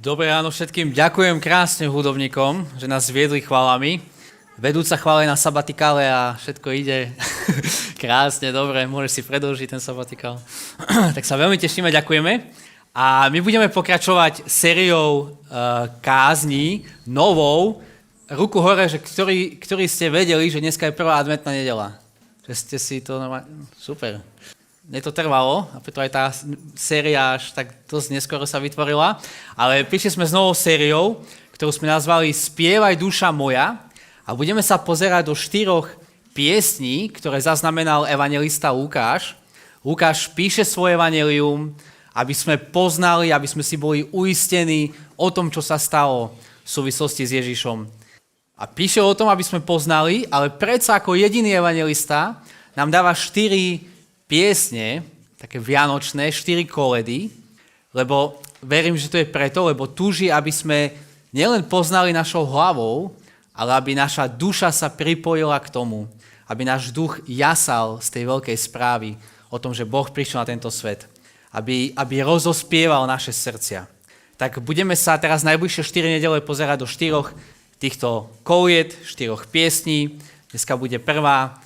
Dobré ráno všetkým. Ďakujem krásne hudobníkom, že nás viedli chválami. Vedúca chvále na sabatikále a všetko ide krásne, dobre, môžeš si predĺžiť ten sabatikál. Tak sa veľmi tešíme, ďakujeme. A my budeme pokračovať sériou kázní novou. Ruku hore, že ktorí ste vedeli, že dneska je prvá adventná nedeľa. Že ste si to normálne... Super. Mne to trvalo, a preto aj tá séria až tak dosť neskoro sa vytvorila, ale prišli sme s novou sériou, ktorú sme nazvali Spievaj duša moja a budeme sa pozerať do 4 piesní, ktoré zaznamenal evanjelista Lukáš. Lukáš píše svoje evanjelium, aby sme poznali, aby sme si boli uistení o tom, čo sa stalo v súvislosti s Ježišom. A píše o tom, aby sme poznali, ale predsa ako jediný evanjelista nám dáva 4 piesne, také vianočné, 4 koledy, lebo verím, že to je preto, lebo túži, aby sme nielen poznali našou hlavou, ale aby naša duša sa pripojila k tomu, aby náš duch jasal z tej veľkej správy o tom, že Boh prišiel na tento svet, aby rozospieval naše srdcia. Tak budeme sa teraz najbližšie 4 nedele pozerať do 4 týchto kolied, 4 piesní. Dneska bude prvá,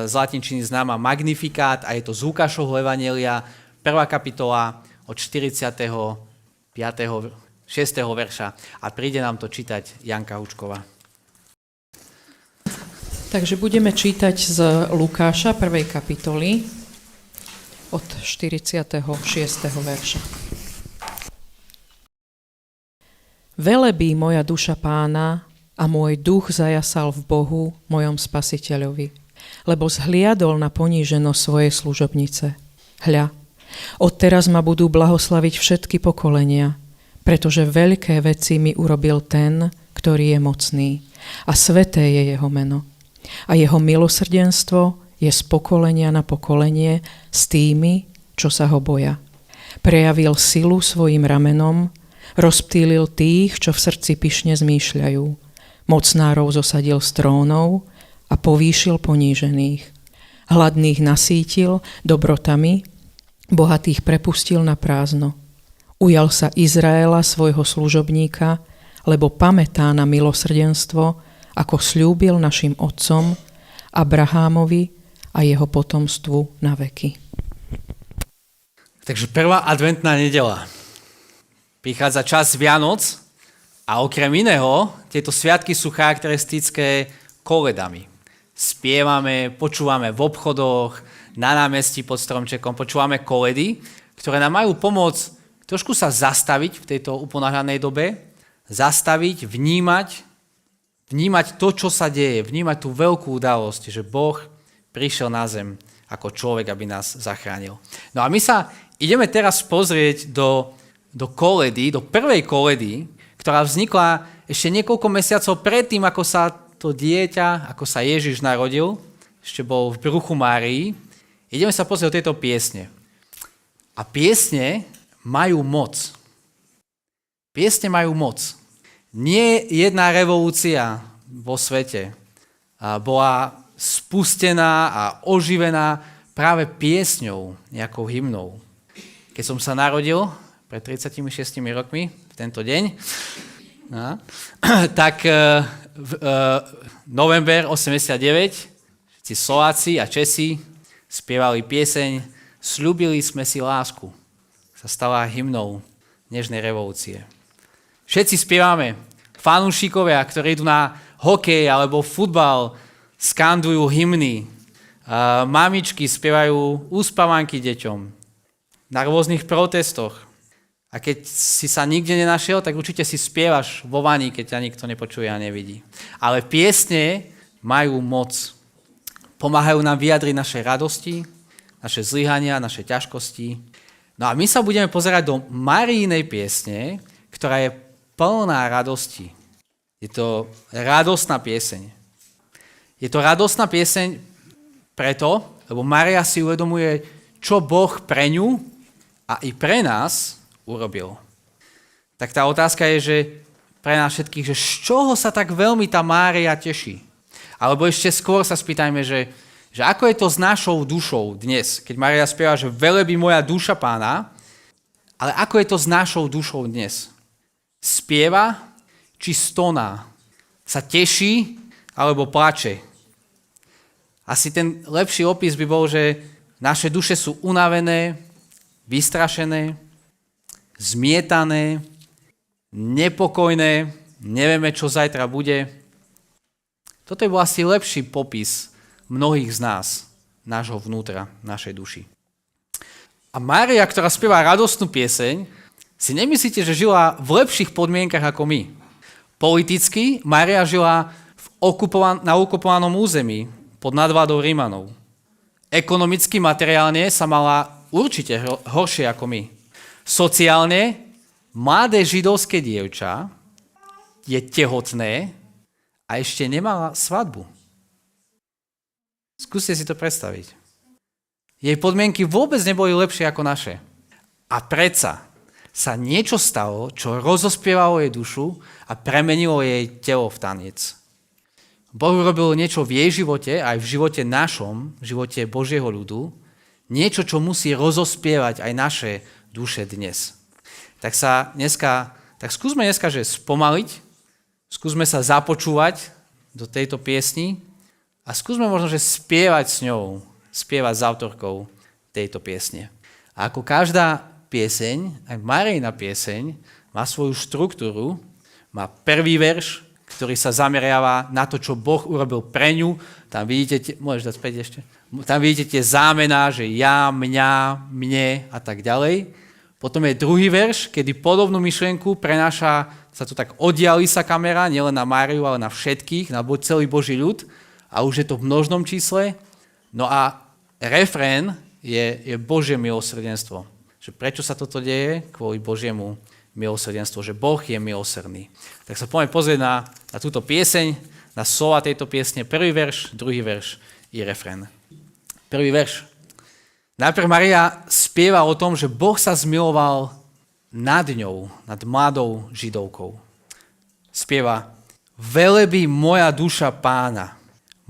z latinčiny známa Magnifikát a je to z Lukášovho evanjelia, 1. kapitola od 45. 6. verša a príde nám to čítať Janka Hučková. Takže budeme čítať z Lukáša 1. kapitoly od 46. verša. Velebí moja duša Pána a môj duch zajasal v Bohu, mojom Spasiteľovi, lebo zhliadol na poníženosť svojej služobnice. Hľa, odteraz ma budú blahoslaviť všetky pokolenia, pretože veľké veci mi urobil ten, ktorý je mocný, a sveté je jeho meno. A jeho milosrdenstvo je z pokolenia na pokolenie s tými, čo sa ho boja. Prejavil silu svojim ramenom, rozptýlil tých, čo v srdci pyšne zmýšľajú. Mocnárov zosadil z trónov a povýšil ponížených. Hladných nasítil dobrotami, bohatých prepustil na prázdno. Ujal sa Izraela, svojho služobníka, lebo pamätá na milosrdenstvo, ako sľúbil našim otcom, Abrahámovi a jeho potomstvu na veky. Takže prvá adventná nedeľa. Prichádza čas Vianoc a okrem iného tieto sviatky sú charakteristické koledami. Spievame, počúvame v obchodoch, na námestí pod stromčekom, počúvame koledy, ktoré nám majú pomôcť trošku sa zastaviť v tejto uponáhľanej dobe, zastaviť, vnímať to, čo sa deje, vnímať tú veľkú udalosť, že Boh prišiel na zem ako človek, aby nás zachránil. No a my sa ideme teraz pozrieť do koledy, do prvej koledy, ktorá vznikla ešte niekoľko mesiacov predtým, ako sa to dieťa, ako sa Ježiš narodil, ešte bol v bruchu Márii. Ideme sa pozrieť o tejto piesne. A piesne majú moc. Piesne majú moc. Nie jedna revolúcia vo svete bola spustená a oživená práve piesňou, nejakou hymnou. Keď som sa narodil pred 36 rokmi, v tento deň, tak november 89 všetci Slováci a Česi spievali pieseň Sľúbili sme si lásku. Sa stala hymnou dnešnej revolúcie. Všetci spievame, fanúšikovia, ktorí idú na hokej alebo futbal, skandujú hymny. Mamičky spievajú úspavanky deťom na rôznych protestoch. A keď si sa nikde nenašiel, tak určite si spievaš vo vani, keď ťa nikto nepočuje a nevidí. Ale piesne majú moc. Pomáhajú nám vyjadriť naše radosti, naše zlyhania, naše ťažkosti. No a my sa budeme pozerať do Máriinej piesne, ktorá je plná radosti. Je to radostná pieseň. Je to radostná pieseň preto, lebo Mária si uvedomuje, čo Boh pre ňu a i pre nás urobil. Tak tá otázka je, že pre nás všetkých, že z čoho sa tak veľmi tá Mária teší? Alebo ešte skôr sa spýtajme, že ako je to s našou dušou dnes? Keď Mária spieva, že velebí moja duša Pána, ale ako je to s našou dušou dnes? spieva či stoná, sa teší alebo plače. Asi ten lepší opis by bol, že naše duše sú unavené, vystrašené, zmietané, nepokojné, nevieme, čo zajtra bude. Toto je bol asi lepší popis mnohých z nás, nášho vnútra, našej duši. A Mária, ktorá spieva radostnú pieseň, si nemyslíte, že žila v lepších podmienkach ako my. Politicky Mária žila na okupovanom území pod nadvládou Rímanov. Ekonomicky, materiálne sa mala určite horšie ako my. Sociálne, mladé židovské dievča je tehotné a ešte nemala svadbu. Skúste si to predstaviť. Jej podmienky vôbec neboli lepšie ako naše. A predsa sa niečo stalo, čo rozospievalo jej dušu a premenilo jej telo v tanec. Boh urobil niečo v jej živote, aj v živote našom, v živote Božieho ľudu, niečo, čo musí rozospievať aj naše duše dnes. Tak skúsme dneska, že spomaliť, skúsme sa započúvať do tejto piesni a skúsme možno, že spievať s ňou, spievať s autorkou tejto piesne. A ako každá pieseň, aj Máriina pieseň, má svoju štruktúru, má prvý verš, ktorý sa zameriava na to, čo Boh urobil pre ňu. Tam vidíte, môžeš dať späť ešte? Tam vidíte tie zámená, že ja, mňa, mne a tak ďalej. Potom je druhý verš, kedy podobnú myšlienku prenáša, sa to tak oddiali sa kamera, nielen na Máriu, ale na všetkých, na celý Boží ľud. A už je to v množnom čísle. No a refrén je Božie milosrdenstvo. Že prečo sa toto deje? Kvôli Božiemu milosrdenstvu, že Boh je milosrdný. Tak sa poďme pozrieť na túto pieseň, na slova tejto piesne. Prvý verš, druhý verš i refrén. Prvý verš. Najprv Mária spieva o tom, že Boh sa zmiloval nad ňou, nad mladou židovkou. Spieva: Velebí moja duša Pána,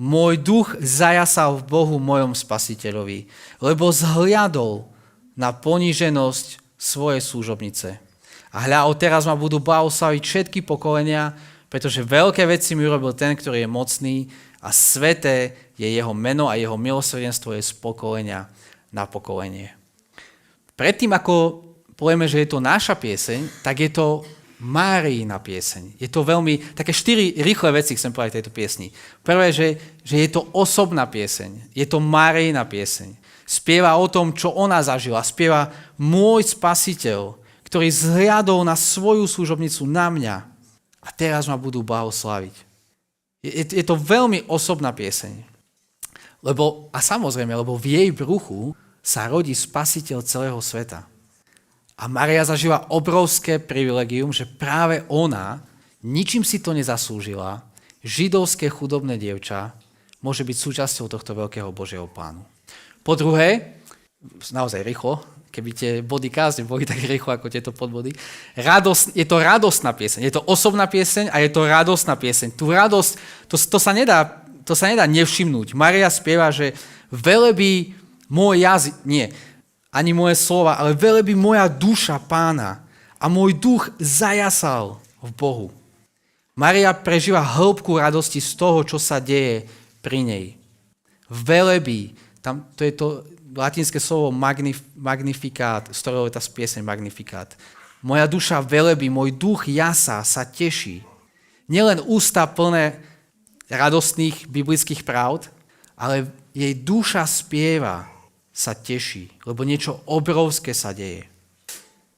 môj duch zajasal v Bohu mojom Spasiteľovi, lebo zhliadol na poníženosť svojej služobnice. A hľa, odteraz ma budú blahoslaviť všetky pokolenia, pretože veľké veci mi urobil ten, ktorý je mocný a sveté je jeho meno a jeho milosrdenstvo je z pokolenia na pokolenie. Predtým, ako povieme, že je to naša pieseň, tak je to Máriina pieseň. Je to veľmi, také 4 rýchle veci chcem povedať tejto piesni. Prvé, že je to osobná pieseň. Je to Máriina pieseň. Spieva o tom, čo ona zažila. Spieva môj Spasiteľ, ktorý zhliadol na svoju služobnicu, na mňa. A teraz ma budú blahosláviť. Je to veľmi osobná pieseň. Lebo v jej bruchu sa rodí Spasiteľ celého sveta. A Mária zažíva obrovské privilegium, že práve ona, ničím si to nezaslúžila, židovské chudobné dievča, môže byť súčasťou tohto veľkého Božieho plánu. Po druhé, naozaj rýchlo, keby tie body kázne boli tak rýchlo ako tieto podbody. Je to radostná pieseň, je to osobná pieseň a je to radostná pieseň. Tú radosť, to sa nedá nevšimnúť. Mária spieva, že velebí môj jazyk, nie, ani moje slova, ale velebí moja duša Pána a môj duch zajasal v Bohu. Mária prežíva hĺbku radosti z toho, čo sa deje pri nej. Velebí, tam to je to latinské slovo magnifikát, z ktorého je tá pieseň magnifikát. Moja duša velebí, môj duch jasá, sa teší. Nielen ústa plné radostných biblických pravd, ale jej duša spieva, sa teší, lebo niečo obrovské sa deje.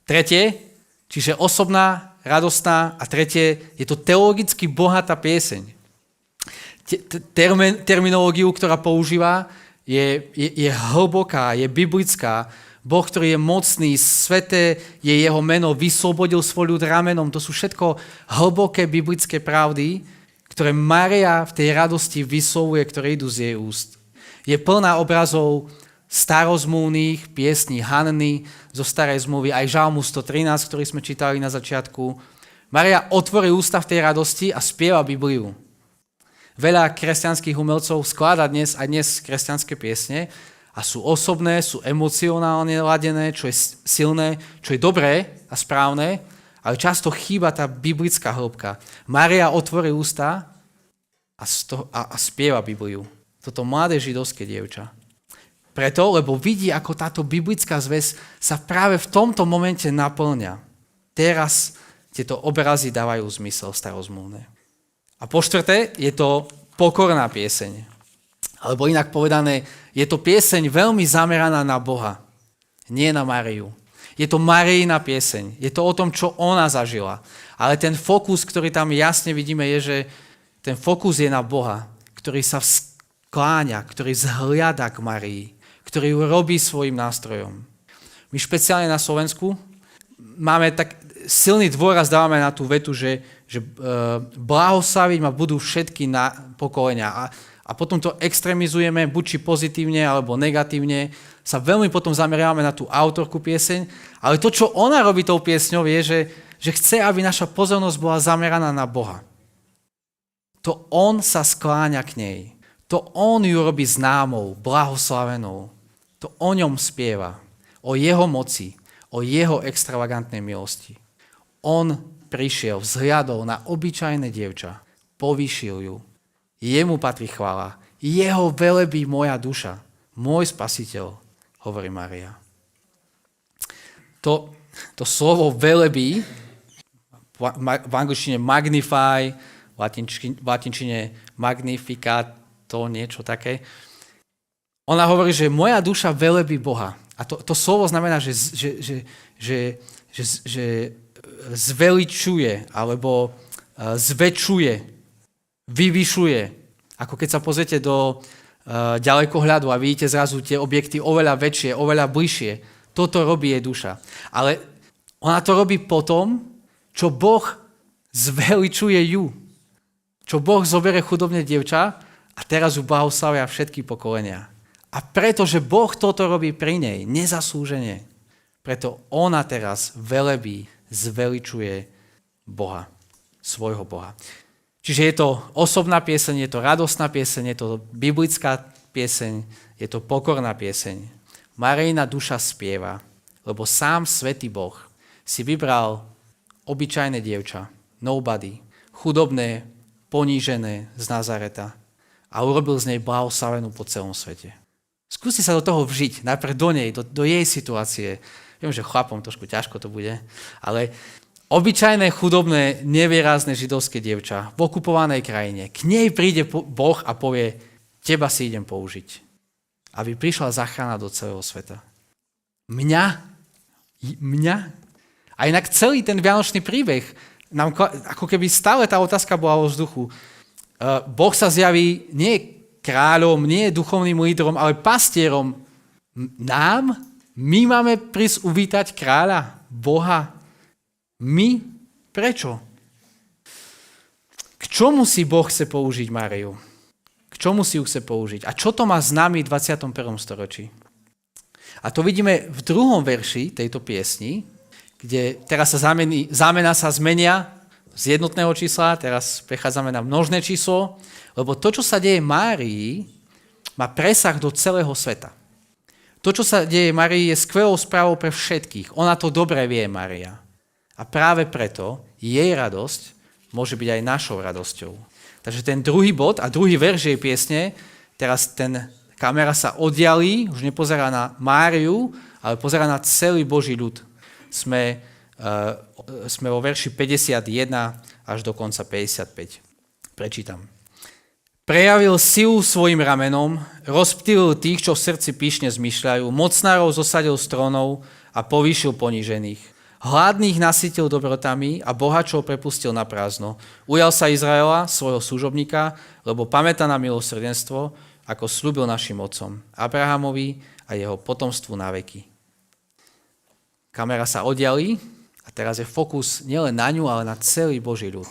Tretie, čiže osobná, radostná a tretie, je to teologicky bohatá pieseň. Terminológiu, ktorá používa, je hlboká, je biblická. Boh, ktorý je mocný, sveté je jeho meno, vyslobodil svoj ľud ramenom. To sú všetko hlboké biblické pravdy, ktoré Mária v tej radosti vyslovuje, ktoré idú z jej úst. Je plná obrazov starozmluvných piesní Hanny zo starej zmluvy, aj Žalmu 113, ktorý sme čítali na začiatku. Mária otvorí ústa v tej radosti a spieva Bibliu. Veľa kresťanských umelcov skladá dnes kresťanské piesne a sú osobné, sú emocionálne ladené, čo je silné, čo je dobré a správne, Ale často chýba tá biblická hĺbka. Mária otvorí ústa a spieva Bibliu. Toto mladé židovské dievča. Preto, lebo vidí, ako táto biblická zväz sa práve v tomto momente naplňa. Teraz tieto obrazy dávajú zmysel starozmluvné. A po štvrté, je to pokorná pieseň. Alebo inak povedané, je to pieseň veľmi zameraná na Boha, nie na Máriu. Je to Marijina pieseň, je to o tom, čo ona zažila. Ale ten fokus, ktorý tam jasne vidíme, je, že ten fokus je na Boha, ktorý sa skláňa, ktorý zhliada k Marii, ktorý ju robí svojim nástrojom. My špeciálne na Slovensku máme tak silný dôraz, dávame na tú vetu, že blahoslaviť ma budú všetky pokolenia. A potom to extrémizujeme, buď či pozitívne, alebo negatívne. Sa veľmi potom zameriavame na tú autorku pieseň, ale to, čo ona robí tou piesňou, je, že chce, aby naša pozornosť bola zameraná na Boha. To on sa skláňa k nej. To on ju robí známou, blahoslavenou. To o ňom spieva. O jeho moci, o jeho extravagantnej milosti. On prišiel, vzhliadol na obyčajné dievča, povýšil ju. Jemu patrí chvála. Jeho velebí moja duša. Môj spasiteľ, hovorí Mária. To slovo velebí, v angličtine magnify, v latinčine magnificato, niečo také. Ona hovorí, že moja duša velebí Boha. A to slovo znamená, že zveličuje, alebo zväčšuje, vyvyšuje. Ako keď sa pozriete do ďalekohľadu a vidíte zrazu tie objekty oveľa väčšie, oveľa bližšie. Toto robí jej duša. Ale ona to robí potom, čo Boh zveličuje ju. Čo Boh zoberie chudobné dievča a teraz ju blahoslavia všetky pokolenia. A pretože Boh toto robí pri nej, nezaslúžene, preto ona teraz velebí, zveličuje Boha, svojho Boha. Čiže je to osobná pieseň, je to radostná pieseň, je to biblická pieseň, je to pokorná pieseň. Marijina duša spieva, lebo sám svätý Boh si vybral obyčajné dievča, nobody, chudobné, ponížené z Nazareta a urobil z nej blahoslavenú po celom svete. Skúste sa do toho vžiť, najprv do nej, do jej situácie. Viem, že chlapom trošku ťažko to bude, ale obyčajné, chudobné, nevýrazné židovské dievča v okupovanej krajine. K nej príde Boh a povie, teba si idem použiť, aby prišla záchrana do celého sveta. Mňa? A inak celý ten vianočný príbeh, ako keby stále tá otázka bola vo vzduchu. Boh sa zjaví nie kráľom, nie duchovným lídrom, ale pastierom. Nám? My máme prísť uvítať kráľa, Boha. My? Prečo? K čomu si Boh chce použiť Máriu? K čomu si ju chce použiť? A čo to má s nami v 21. storočí? A to vidíme v 2. verši tejto piesni, kde teraz zámena sa zmenia z jednotného čísla, teraz prechádzame na množné číslo, lebo to, čo sa deje Márii, má presah do celého sveta. To, čo sa deje Márii, je skvelou správou pre všetkých. Ona to dobre vie, Mária. A práve preto jej radosť môže byť aj našou radosťou. Takže ten druhý bod a druhý verš jej piesne, teraz kamera sa oddialí, už nepozerá na Máriu, ale pozerá na celý Boží ľud. Sme vo verši 51 až do konca 55. Prečítam. Prejavil silu svojim ramenom, rozptýlil tých, čo v srdci pyšne zmyšľajú, mocnárov zosadil z trónov a povýšil ponížených. Hladných nasytil dobrotami a bohačov prepustil na prázdno. Ujal sa Izraela, svojho služobníka, lebo pamätá na milosrdenstvo, ako sľúbil našim otcom, Abrahamovi a jeho potomstvu na veky. Kamera sa oddialí a teraz je fokus nielen na ňu, ale na celý Boží ľud.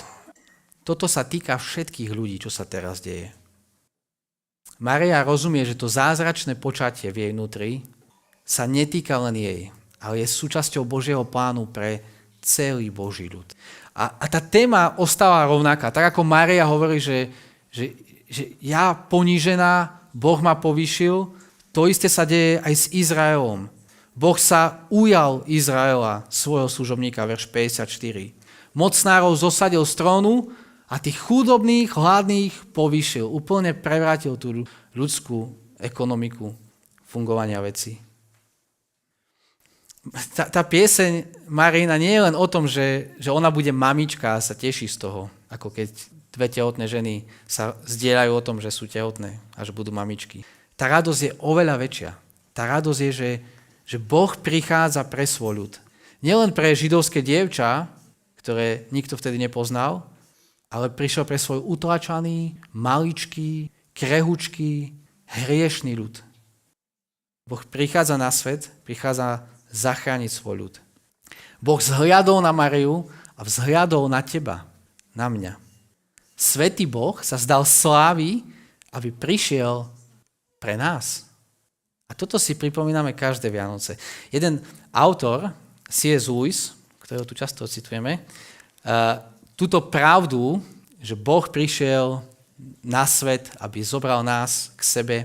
Toto sa týka všetkých ľudí, čo sa teraz deje. Mária rozumie, že to zázračné počatie v jej vnútri sa netýka len jej, ale je súčasťou Božieho plánu pre celý Boží ľud. A tá téma ostáva rovnaká. Tak ako Mária hovorí, že ja ponížená, Boh ma povýšil, to isté sa deje aj s Izraelom. Boh sa ujal Izraela, svojho služobníka, verš 54. Mocnárov zosadil z trónu a tých chudobných, hladných povýšil. Úplne prevrátil tú ľudskú ekonomiku fungovania vecí. Tá pieseň Marína nie je len o tom, že ona bude mamička a sa teší z toho, ako keď dve tehotné ženy sa zdieľajú o tom, že sú tehotné a že budú mamičky. Tá radosť je oveľa väčšia. Tá radosť je, že Boh prichádza pre svoj ľud. Nielen pre židovské dievča, ktoré nikto vtedy nepoznal, ale prišiel pre svoj utlačaný, maličký, krehučký, hriešný ľud. Boh prichádza na svet, prichádza zachrániť svoj ľud. Boh vzhliadol na Mariu a vzhliadol na teba, na mňa. Svätý Boh sa zdal slávy, aby prišiel pre nás. A toto si pripomíname každé Vianoce. Jeden autor, C.S. Lewis, ktorého tu často citujeme, túto pravdu, že Boh prišiel na svet, aby zobral nás k sebe,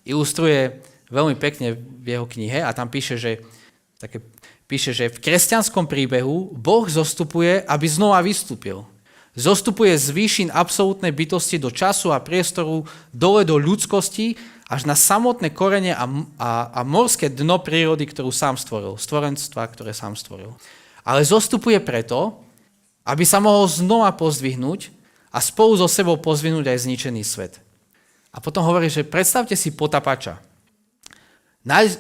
ilustruje veľmi pekne v jeho knihe a tam píše, že v kresťanskom príbehu Boh zostupuje, aby znova vystúpil. Zostupuje z výšin absolútnej bytosti do času a priestoru, dole do ľudskosti, až na samotné korene a morské dno prírody, ktorú sám stvoril, stvorenstva, ktoré sám stvoril. Ale zostupuje preto, aby sa mohol znova pozdvihnúť a spolu so sebou pozdvihnúť aj zničený svet. A potom hovorí, že predstavte si potapača.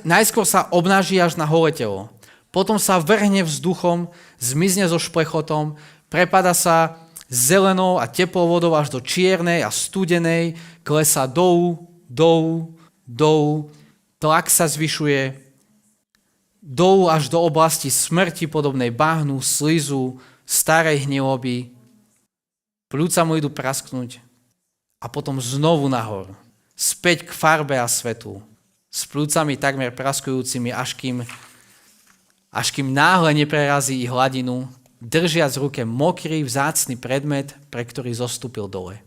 Najskôr sa obnaží až na holé telo, potom sa vrhne vzduchom, zmizne so šplechotom, prepada sa zelenou a teplou vodou až do čiernej a studenej, klesá dolu, tlak sa zvyšuje, dolu až do oblasti smrti podobnej bahnu, slizu, starej hniloby, pľúca mu idú prasknúť a potom znovu nahor, späť k farbe a svetlu, s pľúcami takmer praskujúcimi, až kým náhle neprerazí ich hladinu, držiac v ruke mokrý, vzácny predmet, pre ktorý zostúpil dole.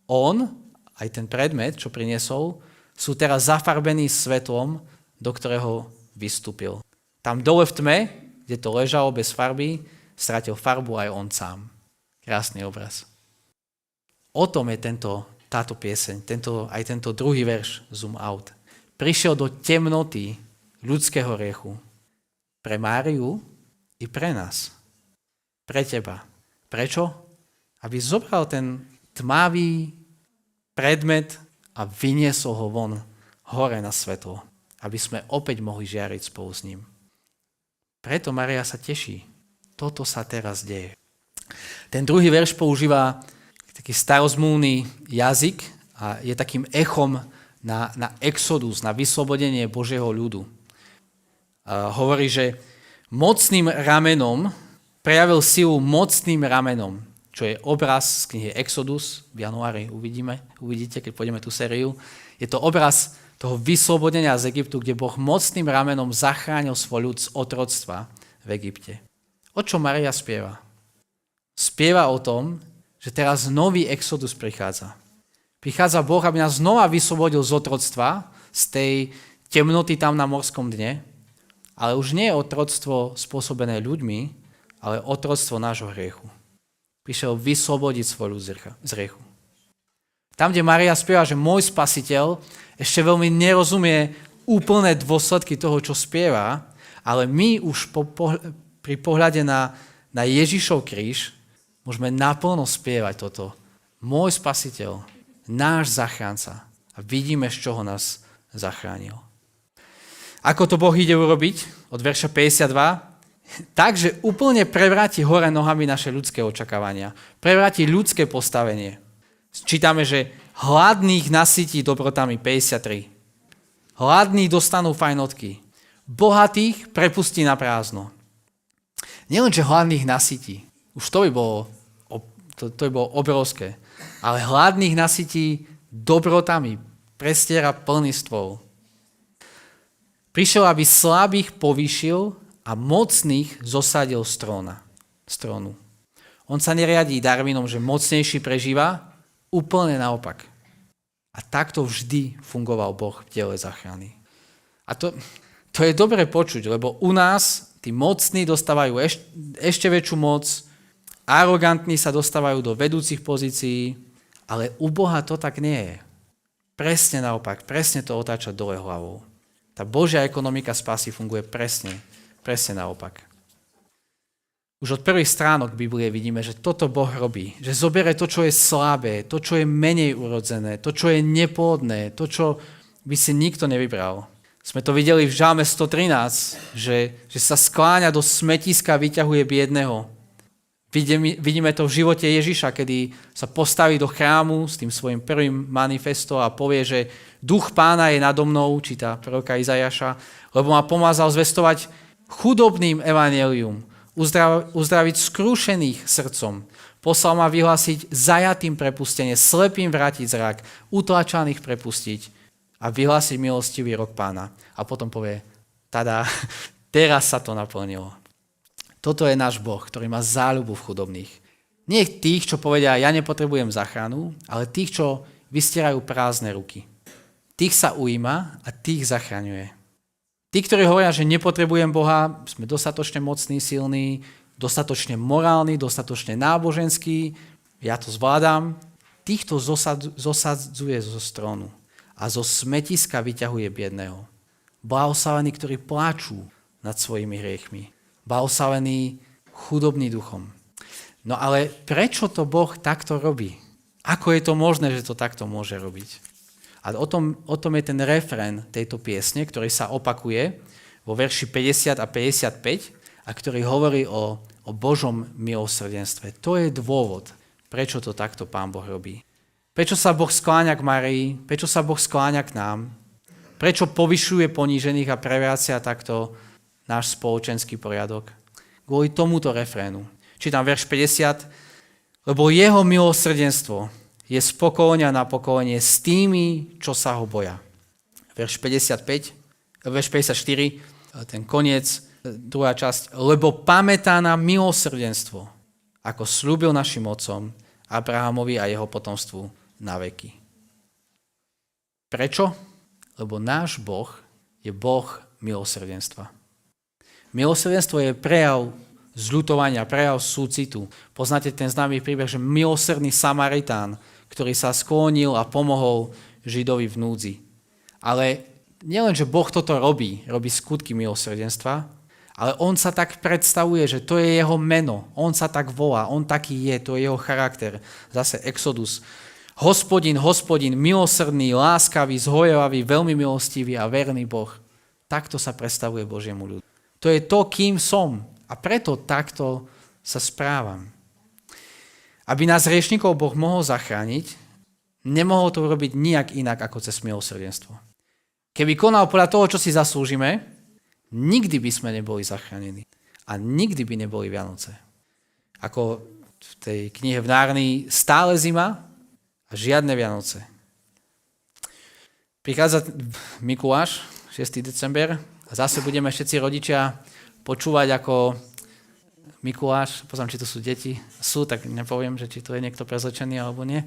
On, aj ten predmet, čo priniesol, sú teraz zafarbení svetlom, do ktorého vystúpil. Tam dole v tme, kde to ležalo bez farby, stratil farbu aj on sám. Krásny obraz. O tom je táto pieseň, aj tento druhý verš Zoom Out. Prišiel do temnoty ľudského hriechu. Pre Máriu i pre nás. Pre teba. Prečo? Aby zobral ten tmavý predmet a vyniesol ho von hore na svetlo. Aby sme opäť mohli žiariť spolu s ním. Preto Mária sa teší. Toto sa teraz deje. Ten druhý verš používa taký starozmluvný jazyk a je takým echom na exodus, na vyslobodenie Božieho ľudu. Hovorí, že mocným ramenom prejavil silu mocným ramenom, čo je obraz z knihy Exodus. V januári uvidíte, keď pôjdeme tú sériu. Je to obraz toho vyslobodenia z Egyptu, kde Boh mocným ramenom zachránil svoj ľud z otroctva v Egypte. O čom Mária spieva? Spieva o tom, že teraz nový exodus prichádza. Prichádza Boh, aby nás znova vyslobodil z otroctva, z tej temnoty tam na morskom dne, ale už nie je otroctvo spôsobené ľuďmi, ale otroctvo nášho hriechu. Prišiel vyslobodiť svoj ľud z hriechu. Tam, kde Mária spieva, že môj spasiteľ ešte veľmi nerozumie úplné dôsledky toho, čo spieva, ale my už pri pohľade na Ježišov kríž môžeme naplno spievať toto. Môj spasiteľ, náš zachránca. A vidíme, z čoho nás zachránil. Ako to Boh ide urobiť? Od verša 52. Takže úplne prevráti hore nohami naše ľudské očakávania. Prevráti ľudské postavenie. Čítame, že hladných nasytí dobrotami 53. Hladní dostanú fajnotky. Bohatých prepustí na prázdno. Nielen, že hladných nasytí. Už to by bolo obrovské. Ale hladných nasytí dobrotami. Prestiera plný stôl. Prišiel, aby slabých povýšil a mocných zosadil z trónu. On sa neriadí Darwinom, že mocnejší prežíva, úplne naopak. A takto vždy fungoval Boh v diele záchrany. A to To je dobre počuť, lebo u nás tí mocní dostávajú ešte väčšiu moc, arogantní sa dostávajú do vedúcich pozícií, ale u Boha to tak nie je. Presne naopak, presne to otáča dole hlavou. Tá Božia ekonomika spásy funguje presne naopak. Už od prvých stránok Biblie vidíme, že toto Boh robí. Že zobere to, čo je slabé, to, čo je menej urodzené, to, čo je neplodné, to, čo by si nikto nevybral. Sme to videli v Žalme 113, že sa skláňa do smetiska a vyťahuje biedného. Vidíme to v živote Ježiša, kedy sa postaví do chrámu s tým svojim prvým manifestom a povie, že duch Pána je nado mnou, číta proroka Izajaša, lebo ma pomázal zvestovať chudobným evanjelium, uzdraviť skrúšených srdcom, poslal ma vyhlásiť zajatým prepustenie, slepým vrátiť zrak, utlačaných prepustiť a vyhlásiť milostivý rok Pána. A potom povie, tada, teraz sa to naplnilo. Toto je náš Boh, ktorý má záľubu v chudobných. Nie tých, čo povedia, ja nepotrebujem záchranu, ale tých, čo vystierajú prázdne ruky. Tých sa ujíma a tých zachraňuje. Tí, ktorí hovoria, že nepotrebujem Boha, sme dostatočne mocní, silní, dostatočne morálni, dostatočne náboženskí, ja to zvládam, týchto zosadzuje zo strónu a zo smetiska vyťahuje biedného. Blahoslavení, ktorí pláču nad svojimi hriechmi. Blahoslavení chudobný duchom. No ale prečo to Boh takto robí? Ako je to možné, že to takto môže robiť? A o tom je ten refrén tejto piesne, ktorý sa opakuje vo verši 50 a 55 a ktorý hovorí o Božom milosrdenstve. To je dôvod, prečo to takto Pán Boh robí. Prečo sa Boh skláňa k Márii? Prečo sa Boh skláňa k nám? Prečo povyšuje ponížených a prevracia takto náš spoločenský poriadok? Kvôli tomuto refrénu. Čítam verš 50. Lebo jeho milosrdenstvo je z pokolenia na pokolenie s tými, čo sa ho boja. Verš 54, ten koniec, druhá časť. Lebo pamätá na milosrdenstvo, ako slúbil našim otcom, Abrahamovi a jeho potomstvu na veky. Prečo? Lebo náš Boh je Boh milosrdenstva. Milosrdenstvo je prejav zľutovania, prejav súcitu. Poznáte ten známy príbeh, že milosrdný Samaritán, ktorý sa sklonil a pomohol Židovi v núdzi. Ale nielen, že Boh toto robí skutky milosrdenstva, ale on sa tak predstavuje, že to je jeho meno. On sa tak volá, on taký je, to je jeho charakter. Zase Exodus. Hospodin, milosrdný, láskavý, zhojevavý, veľmi milostivý a verný Boh. Takto sa predstavuje Božiemu ľudu. To je to, kým som. A preto takto sa správam. Aby nás hriešnikov Boh mohol zachrániť, nemohol to urobiť nijak inak ako cez milosrdenstvo. Keby konal podľa toho, čo si zaslúžime, nikdy by sme neboli zachránení. A nikdy by neboli Vianoce. Ako v tej knihe v Nárnii, stále zima a žiadne Vianoce. Prichádza Mikuláš, 6. december, a zase budeme všetci rodičia počúvať, ako Mikuláš, pozriem, či to sú deti, tak nepoviem, že či to je niekto prezlečený alebo nie.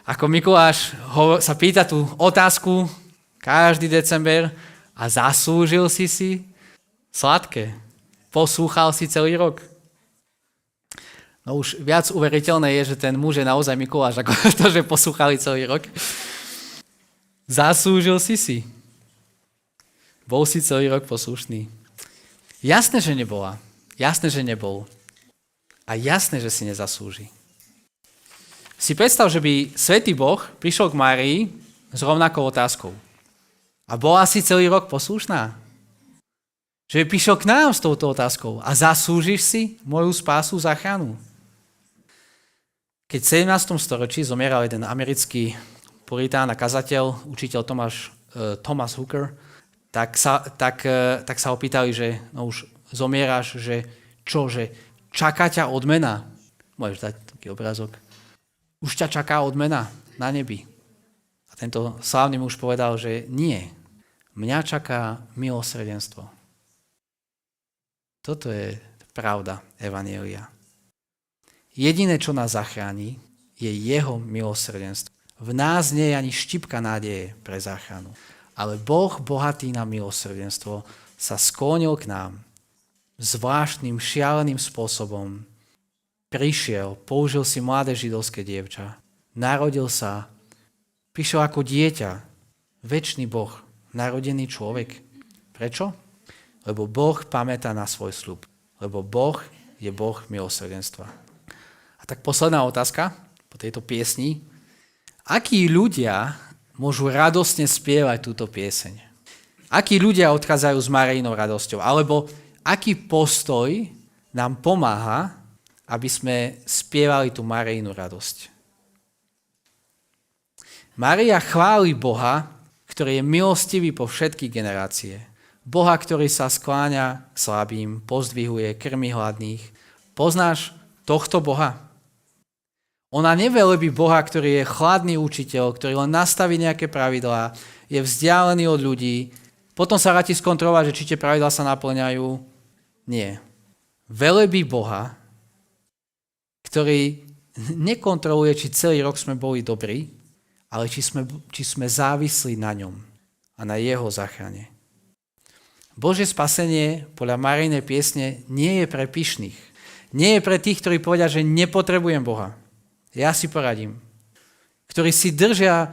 Ako Mikuláš sa pýta tú otázku každý december a zaslúžil si sladké. Poslúchal si celý rok. No už viac uveriteľné je, že ten muž je naozaj Mikuláš, ako to, že poslúchali celý rok. Zaslúžil si. Bol si celý rok poslušný. Jasné, že nebola. Jasné, že nebol. A jasné, že si nezaslúži. Si predstav, že by Svätý Boh prišiel k Márii s rovnakou otázkou. A bola si celý rok poslušná? Že by prišiel k nám s touto otázkou. A zaslúžiš si moju spásu, záchranu? Keď v 17. storočí zomieral jeden americký puritán a kazateľ, učiteľ Thomas Hooker, tak sa opýtali, že no už zomieráš, že čaká ťa odmena? Môžeš dať taký obrázok. Už ťa čaká odmena na nebi. A tento slávny muž povedal, že nie. Mňa čaká milosrdenstvo. Toto je pravda evanjelia. Jediné, čo nás zachráni, je jeho milosrdenstvo. V nás nie je ani štipka nádeje pre záchranu. Ale Boh bohatý na milosrdenstvo sa sklonil k nám zvláštnym, šialeným spôsobom. Prišiel, použil si mladé židovské dievča, narodil sa, prišiel ako dieťa, večný Boh, narodený človek. Prečo? Lebo Boh pamätá na svoj sľub. Lebo Boh je Boh milosrdenstva. A tak posledná otázka po tejto piesni. Akí ľudia môžu radostne spievať túto pieseň? Akí ľudia odchádzajú s Máriinou radosťou? Alebo aký postoj nám pomáha, aby sme spievali tú Máriinu radosť? Mária chváli Boha, ktorý je milostivý po všetky generácie. Boha, ktorý sa skláňa k slabým, pozdvihuje, krmi hladných. Poznáš tohto Boha? Ona nevelebí Boha, ktorý je chladný učiteľ, ktorý len nastaví nejaké pravidlá, je vzdialený od ľudí, potom sa vráti skontrolovať, že či tie pravidlá sa naplňajú. Nie. Velebí Boha, ktorý nekontroluje, či celý rok sme boli dobrí, ale či sme závislí na ňom a na jeho záchrane. Božie spasenie podľa Máriinej piesne nie je pre pyšných. Nie je pre tých, ktorí povedia, že nepotrebujem Boha. Ja si poradím. Ktorí si držia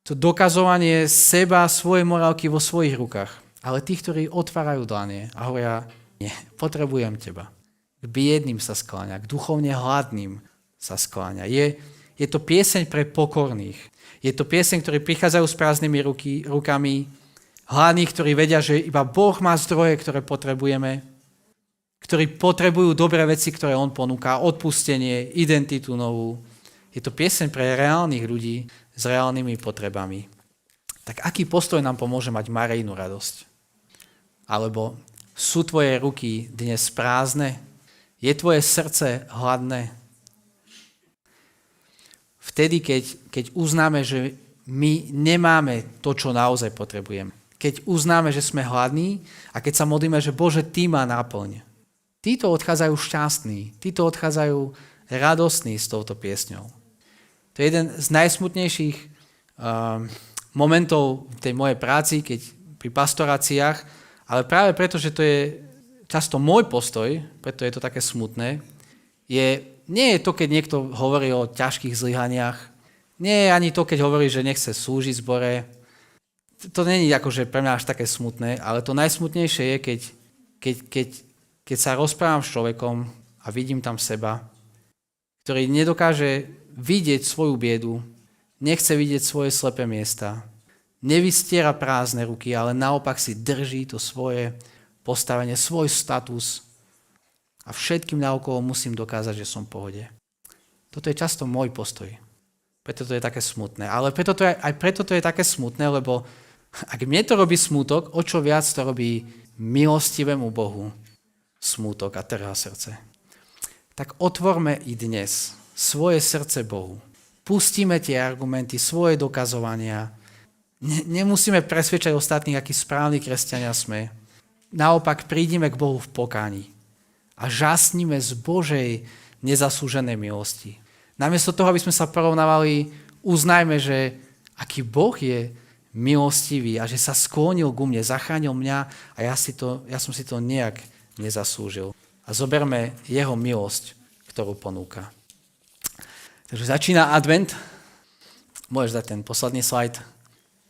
to dokazovanie seba, svojej morálky vo svojich rukách. Ale tí, ktorí otvárajú dlane a hovoria, nie, potrebujem teba. K biedným sa skláňa, k duchovne hladným sa skláňa. Je to pieseň pre pokorných. Je to pieseň, ktorí prichádzajú s prázdnymi rukami, hladní, ktorí vedia, že iba Boh má zdroje, ktoré potrebujeme, ktorí potrebujú dobré veci, ktoré on ponúka, odpustenie, identitu novú. Je to pieseň pre reálnych ľudí s reálnymi potrebami. Tak aký postoj nám pomôže mať Máriinu radosť? Alebo sú tvoje ruky dnes prázdne? Je tvoje srdce hladné? Vtedy, keď uznáme, že my nemáme to, čo naozaj potrebujeme. Keď uznáme, že sme hladní a keď sa modlíme, že Bože, Ty ma náplň. Títo odchádzajú šťastní, títo odchádzajú radostní s touto piesňou. To je jeden z najsmutnejších momentov tej mojej práci, keď pri pastoráciách, ale práve preto, že to je často môj postoj, preto je to také smutné, nie je to, keď niekto hovorí o ťažkých zlyhaniach, nie je ani to, keď hovorí, že nechce slúžiť zbore. To nie je akože pre mňa až také smutné, ale to najsmutnejšie je, keď sa rozprávam s človekom a vidím tam seba, ktorý nedokáže vidieť svoju biedu, nechce vidieť svoje slepé miesta, nevystiera prázdne ruky, ale naopak si drží to svoje postavenie, svoj status a všetkým naokolo musím dokázať, že som v pohode. Toto je často môj postoj. Preto to je také smutné. Ale preto to je také smutné, lebo ak mne to robí smútok, o čo viac to robí milostivému Bohu smútok a trhá srdce. Tak otvorme i dnes svoje srdce Bohu. Pustíme tie argumenty, svoje dokazovania. Nemusíme presvedčať ostatných, akí správni kresťania sme. Naopak prídime k Bohu v pokáni a žasníme z Božej nezaslúženej milosti. Namiesto toho, aby sme sa porovnávali, uznajme, že aký Boh je milostivý a že sa sklonil ku mne, zachránil mňa a ja som si to nejak nezaslúžil. A zoberme jeho milosť, ktorú ponúka. Takže začína advent. Môžeš dať ten posledný slajd.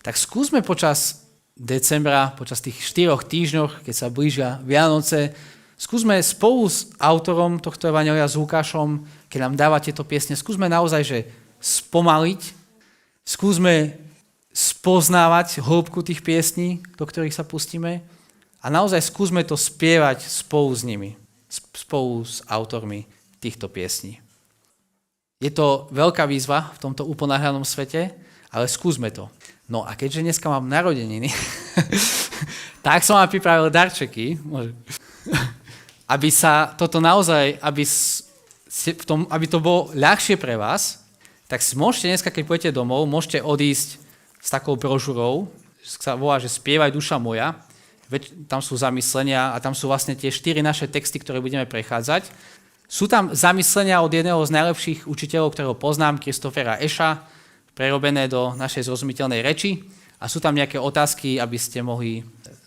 Tak skúsme počas decembra, počas tých 4 týždňoch, keď sa blížia Vianoce, skúsme spolu s autorom tohto evanjelia, s Lukášom, keď nám dáva tieto piesne, skúsme naozaj, že spomaliť, skúsme spoznávať hĺbku tých piesní, do ktorých sa pustíme a naozaj skúsme to spievať spolu s nimi, spolu s autormi týchto piesní. Je to veľká výzva v tomto uponáhľanom svete, ale skúsme to. No a keďže dneska mám narodeniny, tak som vám pripravil darčeky, aby sa toto naozaj, aby to bolo ľahšie pre vás, tak si môžete dneska, keď pôjdete domov, môžete odísť s takou brožurou, sa volá, že Spievaj duša moja. Tam sú zamyslenia a tam sú vlastne tie 4 naše texty, ktoré budeme prechádzať. Sú tam zamyslenia od jedného z najlepších učiteľov, ktorého poznám, Christophera Escha, prerobené do našej zrozumiteľnej reči a sú tam nejaké otázky, aby ste mohli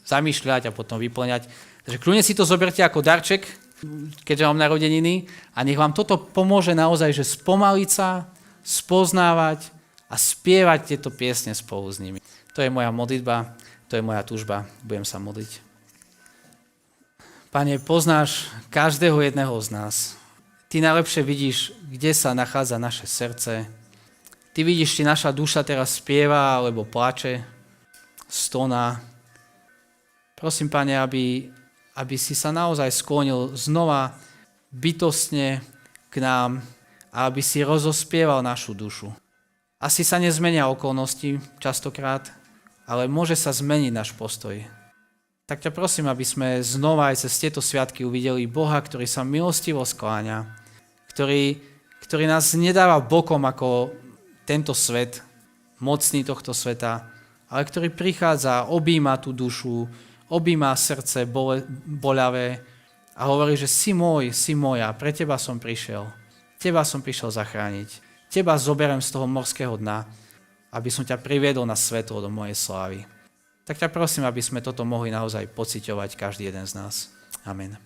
zamýšľať a potom vyplňať. Takže kľudne si to zoberte ako darček, keďže mám narodeniny a nech vám toto pomôže naozaj, že spomaliť sa, spoznávať a spievať tieto piesne spolu s nimi. To je moja modlitba, to je moja túžba. Budem sa modliť. Pane, poznáš každého jedného z nás. Ty najlepšie vidíš, kde sa nachádza naše srdce. Ty vidíš, či naša duša teraz spieva alebo plače, stoná. Prosím, Pane, aby si sa naozaj sklonil znova bytostne k nám a aby si rozospieval našu dušu. Asi sa nezmenia okolnosti častokrát, ale môže sa zmeniť náš postoj. Tak ťa prosím, aby sme znova aj cez tieto sviatky uvideli Boha, ktorý sa milostivo skláňa, ktorý nás nedáva bokom ako tento svet, mocný tohto sveta, ale ktorý prichádza, objíma tú dušu, objíma srdce boľavé a hovorí, že si moja, pre teba som prišiel. Teba som prišiel zachrániť. Teba zoberiem z toho morského dna, aby som ťa priviedol na svetlo do mojej slávy. Tak ťa prosím, aby sme toto mohli naozaj pociťovať každý jeden z nás. Amen.